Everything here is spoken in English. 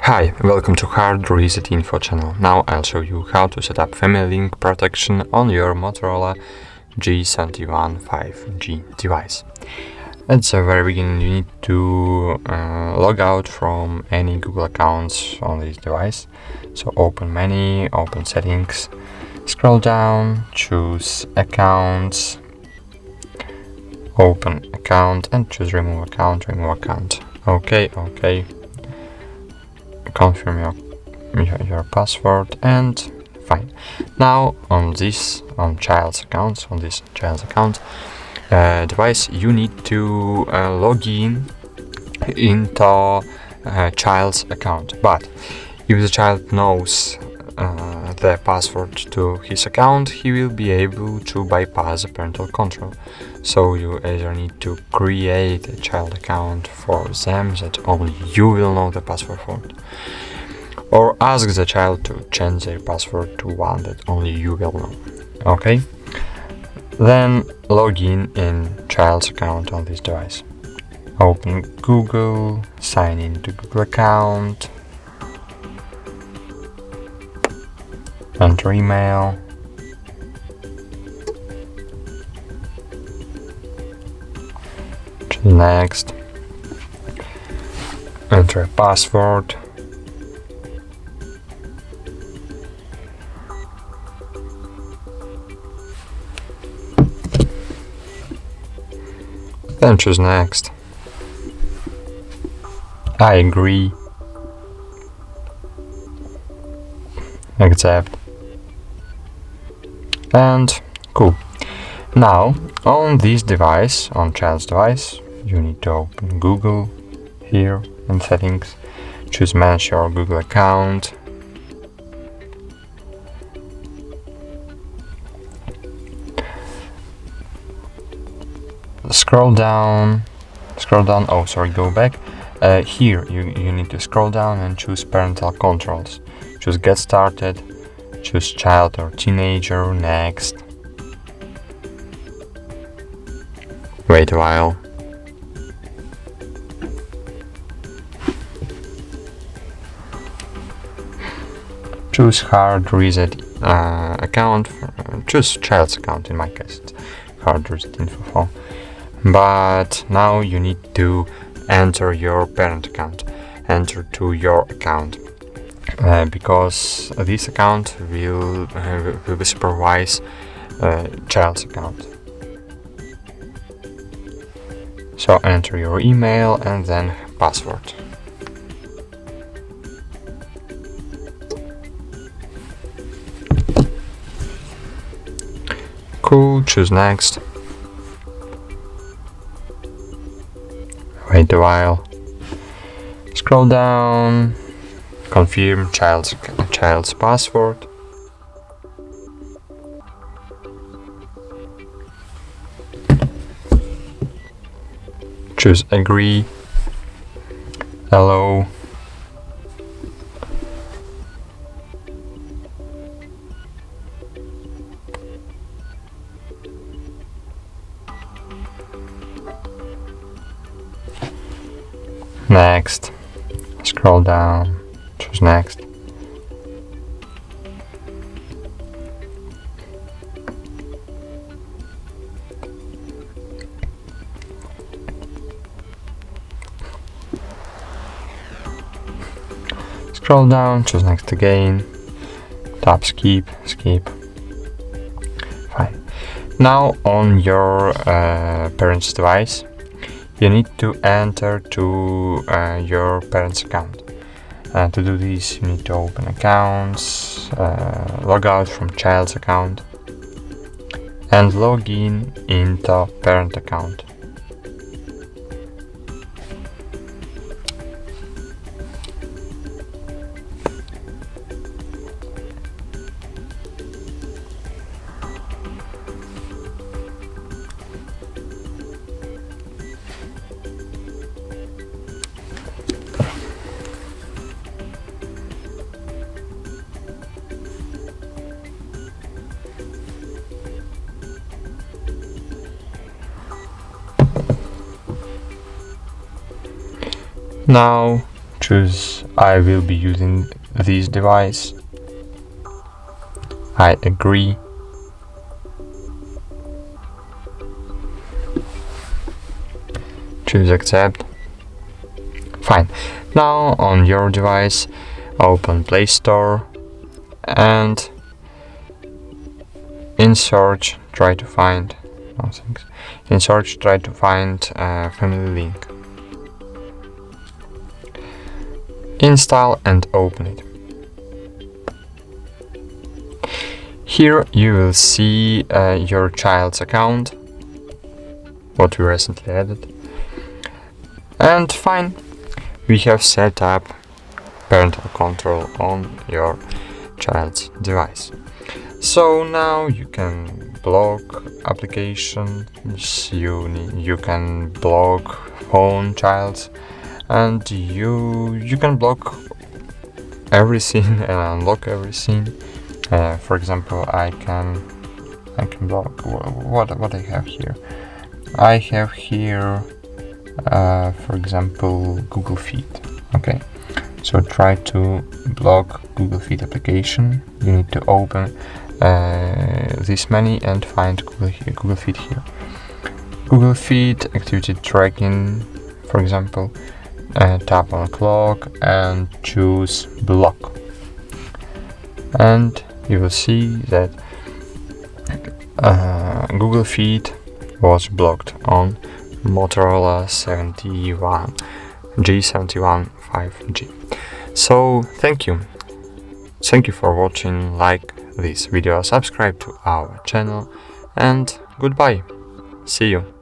Hi, welcome to HardReset.Info channel. Now I'll show you how to set up family link protection on your Motorola G71 5G device. At the very beginning you need to log out from any Google accounts on this device. So open menu, open settings, scroll down, choose accounts, open account and choose remove account. Okay. Confirm your password and fine. Now on this child's account device, you need to log in into child's account. But if the child knows the password to his account, he will be able to bypass the parental control. So you either need to create a child account for them that only you will know the password for it, or ask the child to change their password to one that only you will know. Okay? Then log in child's account on this device. Open Google, sign in to Google account, enter email, choose next, enter a password, then choose next. I agree, accept, and cool. Now on this device, on child's device, you need to open Google here in settings, choose manage your Google account, scroll down, go back. Here you need to scroll down and choose parental controls, choose get started, choose child or teenager, next, wait a while, choose hard reset account, choose child's account, in my case it's HardReset.Info. But now you need to enter your parent account, enter to your account, because this account will supervise child's account. So enter your email and then password. Cool, choose next. Wait a while. Scroll down. Confirm child's password. Choose agree. Allow. Next. Scroll down, choose next. Scroll down, choose next again. Tap skip. Fine. Now on your parent's device, you need to enter to your parent's account. To do this, you need to open accounts, log out from child's account, and log in into parent account. Now choose I will be using this device. I agree. Choose accept. Fine. Now on your device, open Play Store and in search try to find family link. Install and open it. Here you will see your child's account, what we recently added. And fine, we have set up parental control on your child's device. So now you can block applications, you can block phone childs, and you can block everything and unlock everything. For example, I can block what I have here. I have here, for example, Google Feed. Okay, so try to block Google Feed application. You need to open this menu and find Google Feed here. Google Feed activity tracking, for example, tap on clock and choose block, and you will see that Google Feed was blocked on Motorola G71 5G. So thank you for watching. Like this video, subscribe to our channel, and goodbye. See you.